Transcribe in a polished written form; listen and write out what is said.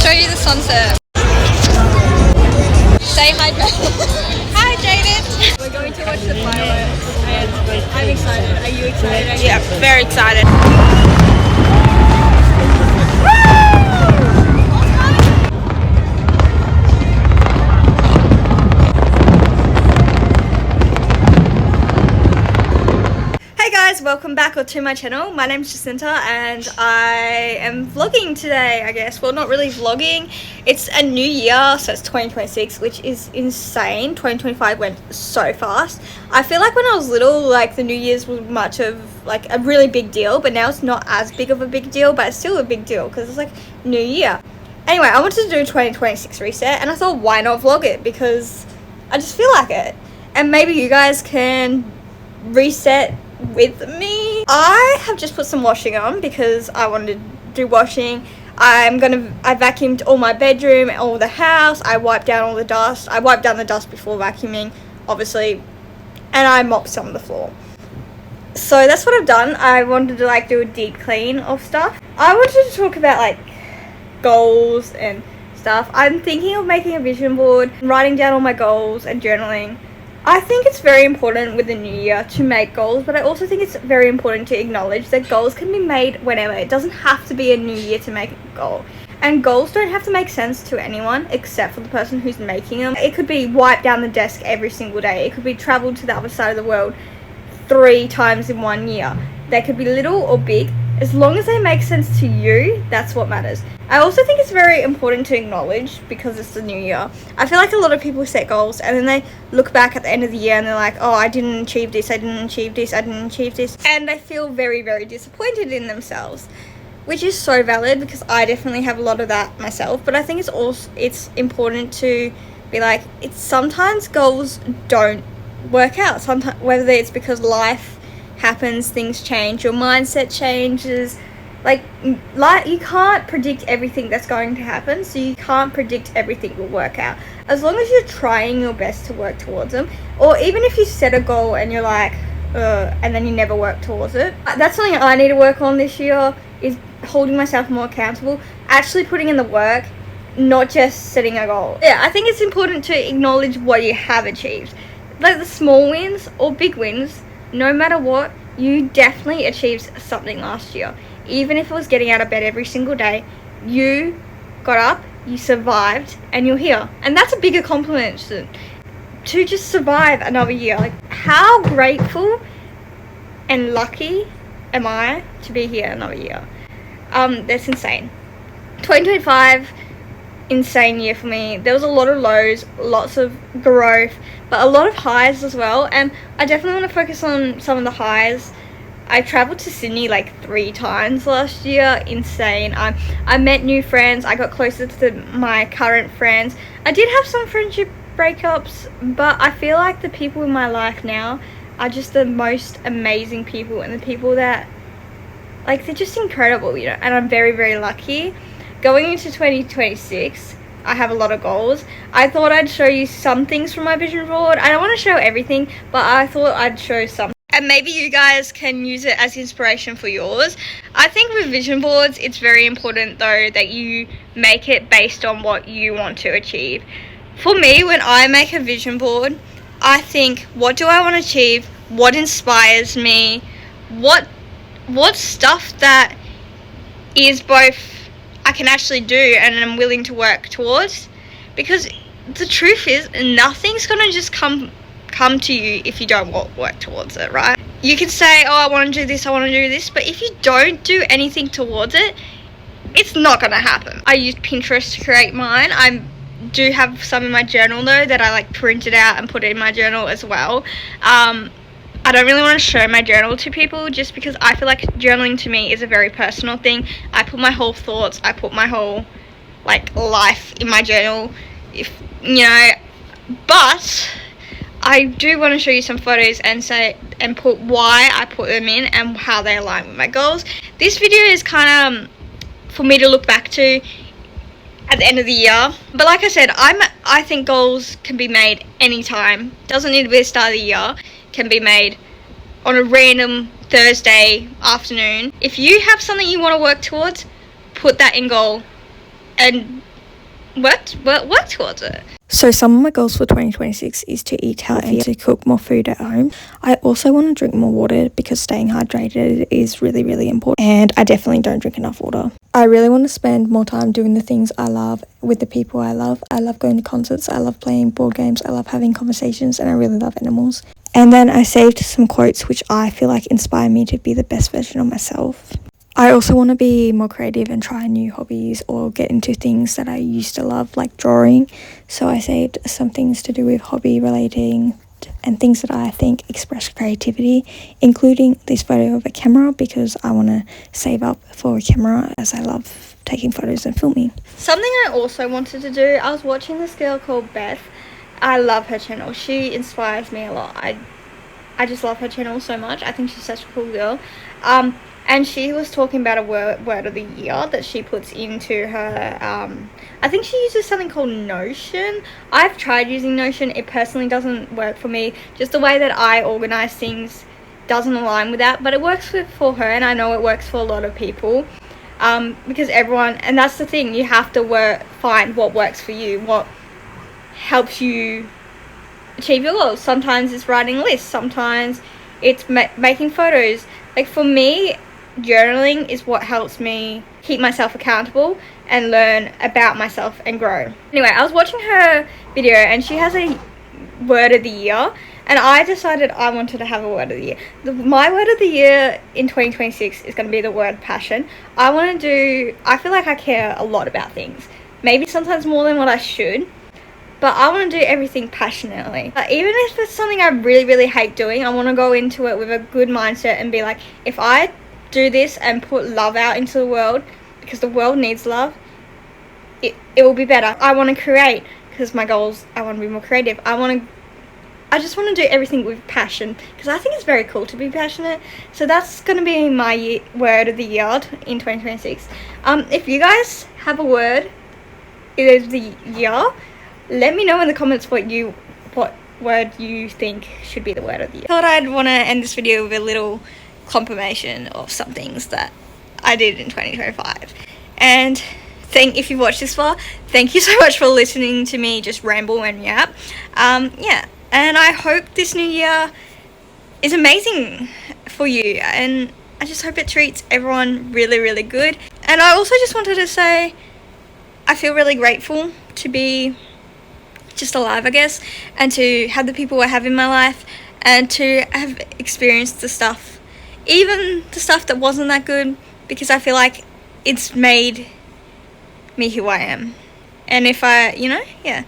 show you the sunset. Say hi, Jaden. Hi, Jaden. We're going to watch the fireworks and I'm excited. Are you excited? Yeah, very excited. Hey guys, welcome back to my channel. My name's Jacinta and I am vlogging today, I guess. Well, not really vlogging. It's a new year, so it's 2026, which is insane. 2025 went so fast. I feel like when I was little, like the New Year's was much of like a really big deal, but now it's not as big of a big deal, but it's still a big deal because it's like New Year. Anyway, I wanted to do a 2026 reset and I thought why not vlog it because I just feel like it. And maybe you guys can reset with me. I have just put some washing on because I wanted to do washing. I vacuumed all my bedroom, all the house. I wiped down all the dust. I wiped down the dust before vacuuming, obviously, and I mopped some of the floor. So that's what I've done. I wanted to like do a deep clean of stuff. I wanted to talk about like goals and stuff. I'm thinking of making a vision board, writing down all my goals and journaling. I think it's very important with the new year to make goals, but I also think it's very important to acknowledge that goals can be made whenever. It doesn't have to be a new year to make a goal. And goals don't have to make sense to anyone except for the person who's making them. It could be wipe down the desk every single day. It could be travel to the other side of the world 3 times in 1 year. They could be little or big. As long as they make sense to you, that's what matters. I also think it's very important to acknowledge because it's the new year. I feel like a lot of people set goals and then they look back at the end of the year and they're like, oh, I didn't achieve this, I didn't achieve this, I didn't achieve this. And they feel very, very disappointed in themselves, which is so valid because I definitely have a lot of that myself. But I think it's important to be like, sometimes goals don't work out. Sometimes, whether it's because life happens, things change, your mindset changes. Like you can't predict everything that's going to happen, so you can't predict everything will work out. As long as you're trying your best to work towards them, or even if you set a goal and you're like, and then you never work towards it. That's something I need to work on this year, is holding myself more accountable, actually putting in the work, not just setting a goal. Yeah, I think it's important to acknowledge what you have achieved. Like the small wins or big wins, no matter what, you definitely achieved something last year. Even if it was getting out of bed every single day, you got up, you survived, and you're here. And that's a bigger compliment to just survive another year. Like, how grateful and lucky am I to be here another year? That's insane. 2025, insane year for me. There was a lot of lows, lots of growth, but a lot of highs as well. And I definitely want to focus on some of the highs. I traveled to Sydney like 3 times last year. Insane. I met new friends. I got closer to my current friends. I did have some friendship breakups, but I feel like the people in my life now are just the most amazing people, and the people that, like, they're just incredible, you know, and I'm very, very lucky. Going into 2026, I have a lot of goals. I thought I'd show you some things from my vision board. I don't want to show everything, but I thought I'd show some. And maybe you guys can use it as inspiration for yours. I think with vision boards, it's very important though that you make it based on what you want to achieve. For me, when I make a vision board, I think, what do I want to achieve? What inspires me? What stuff that is both I can actually do and I'm willing to work towards? Because the truth is, nothing's gonna just come to you if you don't work towards it, right? You can say, oh, I want to do this, I want to do this, but if you don't do anything towards it, it's not gonna happen. I use Pinterest to create mine. I do have some in my journal though that I like printed out and put it in my journal as well. I don't really want to show my journal to people just because I feel like journaling to me is a very personal thing. I put my whole thoughts, I put my whole like life in my journal, if you know, but I do want to show you some photos and put why I put them in and how they align with my goals. This video is kind of for me to look back to at the end of the year. But like I said, I think goals can be made anytime. Doesn't need to be the start of the year. Can be made on a random Thursday afternoon. If you have something you want to work towards, put that in goal and What was it? So some of my goals for 2026 is to eat healthy and to cook more food at home. I also want to drink more water because staying hydrated is really, really important. And I definitely don't drink enough water. I really want to spend more time doing the things I love with the people I love. I love going to concerts. I love playing board games. I love having conversations, and I really love animals. And then I saved some quotes which I feel like inspire me to be the best version of myself. I also want to be more creative and try new hobbies or get into things that I used to love, like drawing. So I saved some things to do with hobby relating and things that I think express creativity, including this photo of a camera because I want to save up for a camera as I love taking photos and filming. Something I also wanted to do, I was watching this girl called Beth. I love her channel. She inspires me a lot. I just love her channel so much. I think she's such a cool girl. And she was talking about a word of the year that she puts into her, I think she uses something called Notion. I've tried using Notion. It personally doesn't work for me. Just the way that I organize things doesn't align with that. But it works for her, and I know it works for a lot of people. Because everyone, and that's the thing, you have to find what works for you, what helps you achieve your goals. Sometimes it's writing lists. Sometimes it's making photos. Like for me, journaling is what helps me keep myself accountable and learn about myself and grow. Anyway, I was watching her video and she has a word of the year, and I decided I wanted to have a word of the year. My word of the year in 2026 is going to be the word passion. I feel like I care a lot about things. Maybe sometimes more than what I should. But I want to do everything passionately. Even if it's something I really, really hate doing, I want to go into it with a good mindset and be like, if I do this and put love out into the world, because the world needs love, it will be better. I want to create, because my goals, I want to be more creative. I just want to do everything with passion, because I think it's very cool to be passionate. So that's going to be my word of the year in 2026. If you guys have a word of the year, let me know in the comments what word you think should be the word of the year. I thought I'd want to end this video with a little confirmation of some things that I did in 2025. And if you've watched this far, thank you so much for listening to me just ramble and yap. Yeah, and I hope this new year is amazing for you, and I just hope it treats everyone really, really good. And I also just wanted to say I feel really grateful to be just alive, I guess, and to have the people I have in my life, and to have experienced the stuff, even the stuff that wasn't that good, because I feel like it's made me who I am. And if I, yeah.